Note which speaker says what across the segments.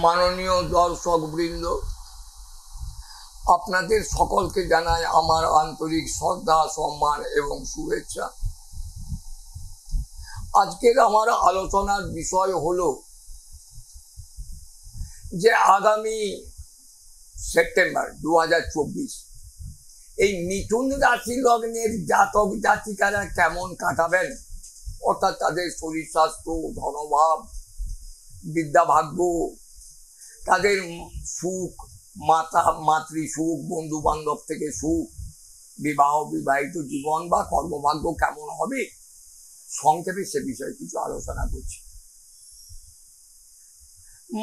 Speaker 1: মাননীয় দর্শক বৃন্দ, আপনাদের সকলকে জানাই আমার আন্তরিক শ্রদ্ধা, সম্মান এবং শুভেচ্ছা। আজকের আমার আলোচনার বিষয় হলো যে আগামী সেপ্টেম্বর 2024 এই মিথুন রাশি লগ্নের জাতক জাতিকারা কেমন কাটাবেন, অর্থাৎ তাদের শরীর স্বাস্থ্য, ধনভাব, বিদ্যাভাগ্য, তাদের সুখ, মাতৃ সুখ, বন্ধু বান্ধব থেকে সুখ, বিবাহিত জীবন বা কর্মভাগ্য কেমন হবে, সংক্ষেপে সে বিষয়ে কিছু আলোচনা করছি।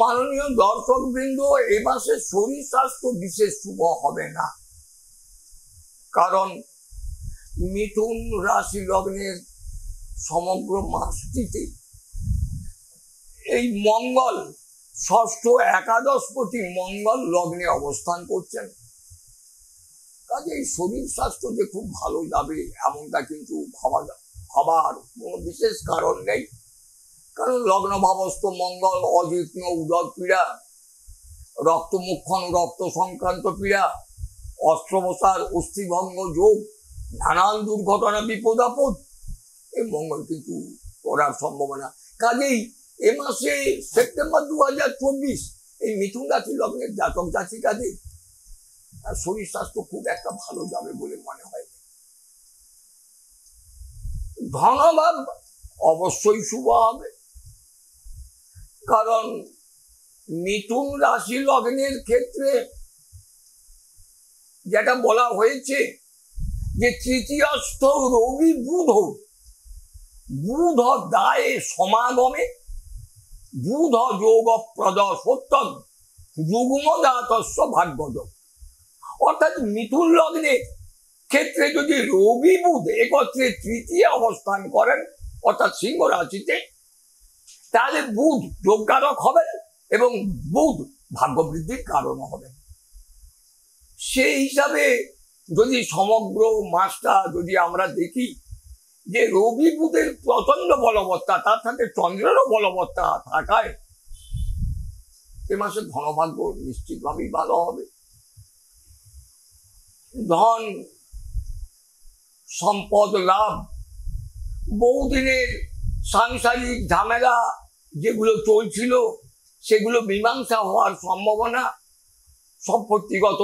Speaker 1: মাননীয় দর্শক বৃন্দ, এ মাসে শরীর স্বাস্থ্য বিশেষ শুভ হবে না, কারণ মিথুন রাশি লগ্নের সমগ্র মাসটিতে এই মঙ্গল ষষ্ঠ একাদশপতি মঙ্গল লগ্নে অবস্থান করছেন। কাজে এই শরীর স্বাস্থ্য যে খুব ভালো যাবে এমনটা কিন্তু ভাবার কোনো বিশেষ কারণ নেই, কারণ লগ্ন ভাবস্থ মঙ্গল অযত্ন, উদর পীড়া, রক্তমুক্ষণ, রক্ত সংক্রান্ত পীড়া, অস্ত্রোপচার, অস্থিভঙ্গ যোগ, নানান দুর্ঘটনা, বিপদ আপদ এই মঙ্গল কিন্তু করার সম্ভাবনা। কাজেই এ মাসে সেপ্টেম্বর 2024 এই মিথুন রাশি লগ্নের জাতক জাতিকাদের শরীর স্বাস্থ্য খুব একটা ভালো যাবে বলে মনে হয়। ধনভাব অবশ্যই শুভ হবে, কারণ মিথুন রাশি লগ্নের ক্ষেত্রে যেটা বলা হয়েছে যে তৃতীয়স্থ রবি বুধ দায়ে সমাগমে, বুধ যোগ প্রদ সত্যম যুগ্ম জাতস্য ভাগ্যদ। অর্থাৎ মিথুন লগ্নের ক্ষেত্রে যদি রবি বুধ একত্রে তৃতীয় অবস্থান করেন, অর্থাৎ সিংহ রাশিতে, তাহলে বুধ যোগকারক হবেন এবং বুধ ভাগ্য বৃদ্ধির কারণ হবেন। সেই হিসাবে যদি সমগ্র মাসটা যদি আমরা দেখি যে রবি বুধের প্রচন্ড বলবত্তা, তার সাথে চন্দ্রেরও বলবত্তা থাকায় এ মাসে ধনভাগ্য নিশ্চিতভাবেই ভালো হবে। ধন সম্পদ লাভ, বহুদিনের সাংসারিক ঝামেলা যেগুলো চলছিল সেগুলো মীমাংসা হওয়ার সম্ভাবনা, সম্পত্তিগত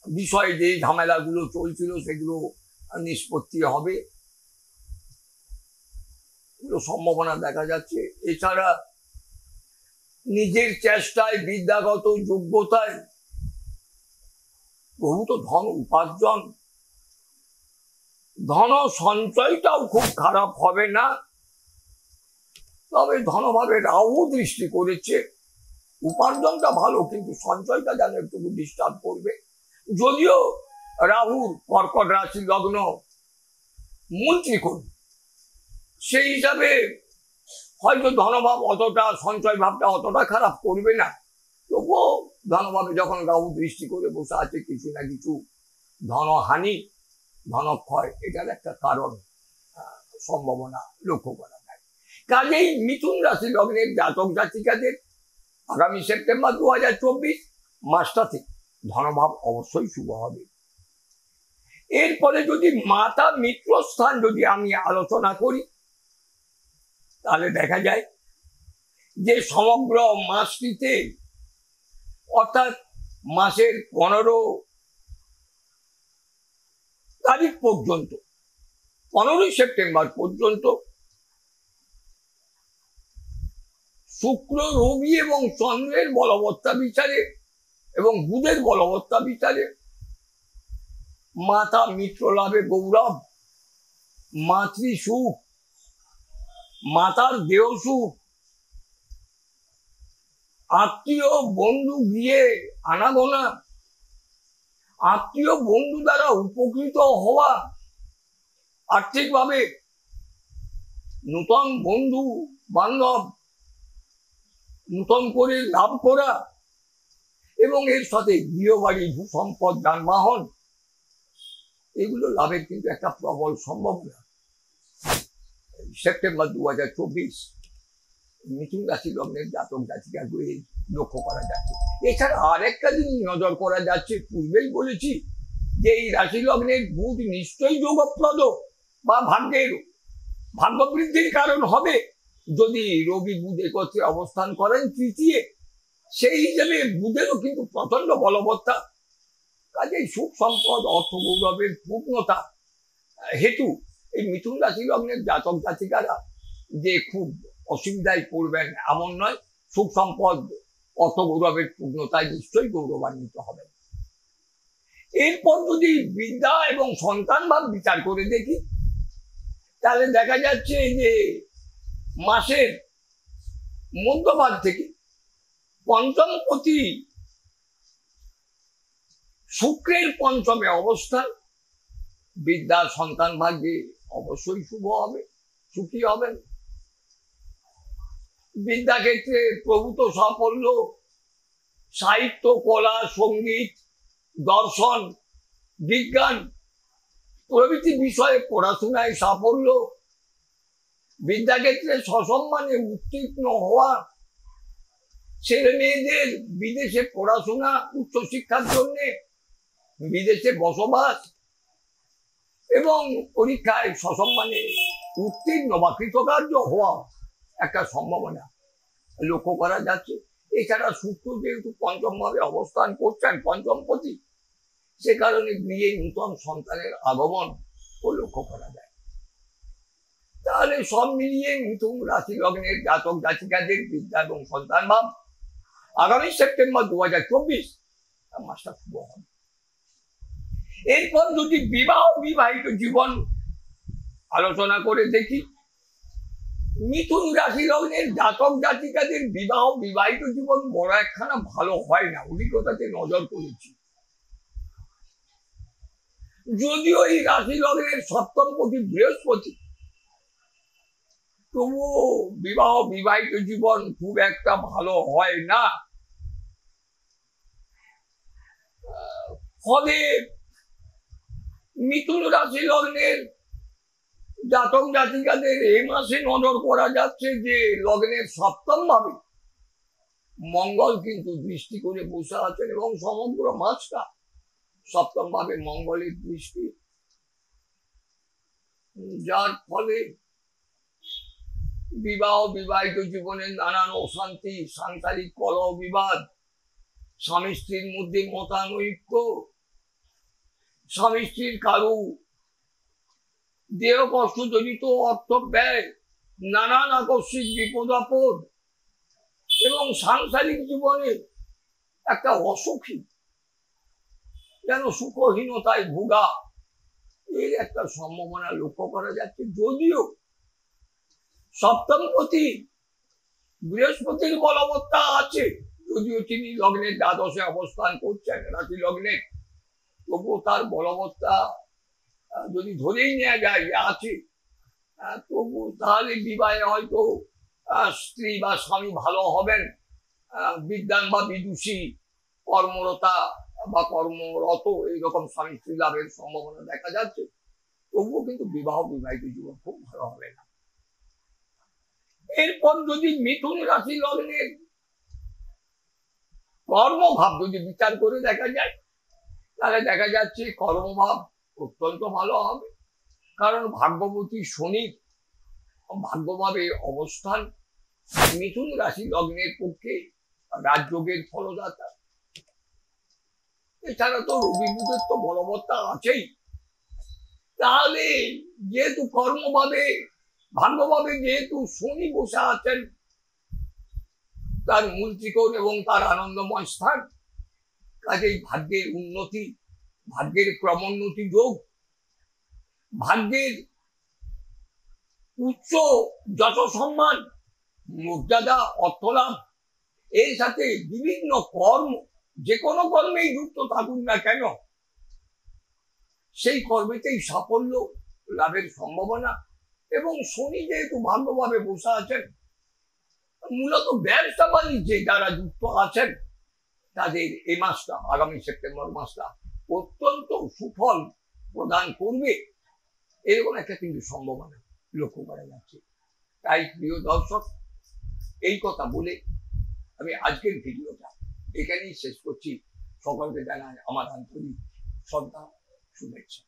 Speaker 1: বিষয়ে যে ঝামেলাগুলো চলছিল সেগুলো নিষ্পত্তি হবে, এগুলো সম্ভাবনা দেখা যাচ্ছে। এছাড়া নিজের চেষ্টায়, বিদ্যাগত যোগ্যতায় বহুত ধন উপার্জন, ধন সঞ্চয়টাও খুব খারাপ হবে না। তবে ধনভাবে রাহু দৃষ্টি করেছে, উপার্জনটা ভালো কিন্তু সঞ্চয়টা যেন একটু ডিস্টার্ব করবে। যদিও রাহুর কর্কট রাশি লগ্ন মূল ত্রিকোণ, সেই হিসাবে হয়তো ধনভাব অতটা, সঞ্চয় ভাবটা অতটা খারাপ করবে না, তবুও ধনভাবে যখন রাহু দৃষ্টি করে বসে আছে, কিছু না কিছু ধনহানি, ধনক্ষয় এটার একটা কারণ সম্ভাবনা লক্ষ্য করা যায়। কাজেই মিথুন রাশি লগ্নের জাতক জাতিকাদের আগামী সেপ্টেম্বর 2024 মাসটাতে ধনভাব অবশ্যই শুভ হবে। এরপরে যদি মাতা মিত্র স্থান যদি আমি আলোচনা করি, তাহলে দেখা যায় যে সমগ্র মাসটিতে, অর্থাৎ মাসের 15 তারিখ পর্যন্ত, 15 সেপ্টেম্বর পর্যন্ত শুক্র, রবি এবং চন্দ্রের বলবত্তা বিচারে এবং বুধের বলবত্তা বিচারে মাতা মিত্র লাভে গৌরব, মাতৃ সুখ, মাতার দেহ সুখ, আত্মীয় বন্ধু গিয়ে আনাগোনা, আত্মীয় বন্ধু দ্বারা উপকৃত হওয়া, আর্থিকভাবে নূতন বন্ধু বান্ধব নূতন করে লাভ করা, এবং এর সাথে গৃহবাড়ি, ভূসম্পদ, যানবাহন এগুলো লাভের কিন্তু একটা প্রবল সম্ভাবনা সেপ্টেম্বর 2024 মিথুন রাশি লগ্নের জাতক জাতিকাগুলি লক্ষ্য করা যাচ্ছে। এছাড়া আরেকটা জিনিস নজর করা যাচ্ছে, পূর্বেই বলেছি যে এই রাশি লগ্নের বুধ নিশ্চয়ই যোগপ্রদ বা ভাগ্য বৃদ্ধির কারণ হবে যদি রবি বুধ একত্রে অবস্থান করেন তৃতীয়। সেই হিসেবে বুধেরও কিন্তু প্রচন্ড বলবত্তা, কাজেই সুখ সম্পদ অর্থ গৌরবের পূর্ণতা হেতু এই মিথুন রাশি লগ্নের জাতক জাতিকারা যে খুব অসুবিধায় পড়বেন এমন নয়। সুখ সম্পদ অর্থ গৌরবের পূর্ণতায় নিশ্চয়ই গৌরবান্বিত হবেন। এরপর যদি বিদ্যা এবং সন্তান ভাব বিচার করে দেখি, তাহলে দেখা যাচ্ছে যে মাসের মধ্যভাগ থেকে পঞ্চমপতি শুক্রের পঞ্চমে অবস্থান বিদ্যা সন্তান ভাগ্যে অবশ্যই শুভ হবে, সুখী হবেন। বিদ্যাক্ষেত্রে প্রভূত সাফল্য, সাহিত্য, কলা, সঙ্গীত, দর্শন, বিজ্ঞান প্রভৃতি বিষয়ে পড়াশোনায় সাফল্য, বিদ্যাক্ষেত্রে সসম্মানে উত্তীর্ণ হওয়া, ছেলে মেয়েদের বিদেশে পড়াশোনা, উচ্চশিক্ষার জন্য বিদেশে বসবাস এবং পরীক্ষায় সসম্মানে উত্তীর্ণ বা কৃতকার্য হওয়া একটা সম্ভাবনা লক্ষ্য করা যাচ্ছে। এছাড়া শুক্র যেহেতু পঞ্চম ভাবে অবস্থান করছেন, পঞ্চমপতি, সে কারণে গৃহে নূতন সন্তানের আগমন ও লক্ষ্য করা যায়। তাহলে সব মিলিয়ে মিথুন রাশি লগ্নের জাতক জাতিকাদের বিদ্যা এবং সন্তান ভাব আগামী সেপ্টেম্বর 2024 মাসটা শুভ হবে। এরপর যদি বিবাহ বিবাহিত জীবন আলোচনা করে দেখি, মিথুন রাশি লগ্নের জাতক জাতিকাদের বিবাহ বিবাহিত জীবন বড় একখানা ভালো হয় না, অভিজ্ঞতাতে নজর করেছি। যদিও এই রাশি লগ্নের সপ্তমপতি বৃহস্পতি, তবুও বিবাহ বিবাহিত জীবন খুব একটা ভালো হয় না। ফলে মিথুন রাশি লগ্নের জাতক জাতিকাদের এই মাসে নজর করা যাচ্ছে যে লগ্নের সপ্তম ভাবে মঙ্গল কিন্তু দৃষ্টি করে বসে আছেন এবং সমগ্র মাসটা সপ্তম ভাবে মঙ্গলের দৃষ্টি, যার ফলে বিবাহ বিবাহিত জীবনে নানান অশান্তি, সাংসারিক কলহ বিবাদ, স্বামী স্ত্রীর মধ্যে মতানৈক্য, স্বামী স্ত্রীর কারু দেহ কষ্ট জনিত অর্থ ব্যয়, নানান আকস্মিক বিপদ আপদ এবং সাংসারিক জীবনে একটা অসুখী, যেন সুখহীনতায় ভোগা, এর একটা সম্ভাবনা লক্ষ্য করা যাচ্ছে। যদিও সপ্তমপতি বৃহস্পতির বলবত্তা আছে, যদিও তিনি লগ্নের দ্বাদশে অবস্থান করছেন রাশি লগ্নে, তবুও তার বলবত্তা যদি ধরেই নেওয়া যায় যে আছে, তবু তাহলে বিবাহে হয়তো স্ত্রী বা স্বামী ভালো হবেন, বিদ্বান বা বিদুষী, কর্মরতা বা কর্মরত এইরকম স্বামী স্ত্রী লাভের সম্ভাবনা দেখা যাচ্ছে। তবুও কিন্তু বিবাহ বিবাহিত জীবন খুব ভালো হবে না। এরপর যদি মিথুন রাশি লগ্নের কর্মভাব যদি বিচার করে দেখা যায়, তাহলে দেখা যাচ্ছে কর্মভাব অত্যন্ত ভালো হবে, কারণ ভাগ্যবতী শনি ভাগ্যভাবে অবস্থান মিথুন রাশি লগ্নের পক্ষে রাজযোগের ফলদাতা। এছাড়া তো রবি বুধের তো বলবত্তা আছেই। তাহলে যেহেতু কর্মভাবে ভাগ্যভাবে যেহেতু শনি বসে আছেন, তার মূল ত্রিকোণ এবং তার আনন্দময় স্থান, কাজেই ভাগ্যের উন্নতি, ভাগ্যের ক্রমোন্নতি যোগ, ভাগ্যের উচ্চ যশ সম্মান, মর্যাদা, অর্থলাভ, এর সাথে বিভিন্ন কর্ম, যে কোনো কর্মেই যুক্ত থাকুন না কেন, সেই কর্মেতেই সাফল্য লাভের সম্ভাবনা। এবং শনি যেহেতু ভাগ্যভাবে বসে আছেন, মূলত ব্যবসা বাণিজ্যে যারা যুক্ত আছেন তাদের এই মাসটা, আগামী সেপ্টেম্বর মাসটা অত্যন্ত সুফল প্রদান করবে, এরকম একটা কিন্তু সম্ভাবনা লক্ষ্য করা যাচ্ছে। তাই প্রিয় দর্শক, এই কথা বলে আমি আজকের ভিডিওটা এখানেই শেষ করছি। সকলকে জানাই আমার আন্তরিক শ্রদ্ধা, শুভেচ্ছা।